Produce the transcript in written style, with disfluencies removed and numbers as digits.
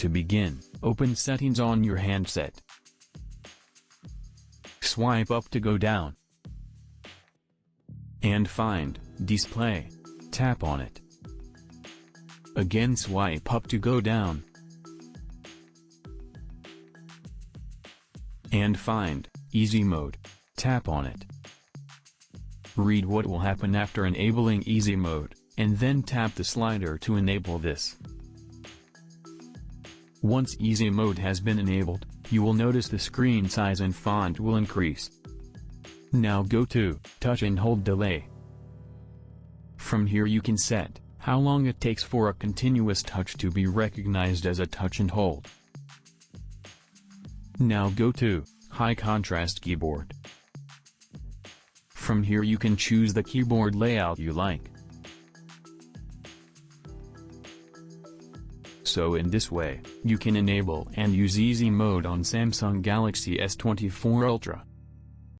To begin, open Settings on your handset. Swipe up to go down. And find Display. Tap on it. Again swipe up to go down. And find Easy Mode. Tap on it. Read what will happen after enabling Easy Mode, and then tap the slider to enable this. Once Easy Mode has been enabled, you will notice the screen size and font will increase. Now go to Touch and Hold Delay. From here you can set how long it takes for a continuous touch to be recognized as a touch and hold. Now go to High Contrast Keyboard. From here you can choose the keyboard layout you like. So in this way, you can enable and use Easy Mode on Samsung Galaxy S24 Ultra.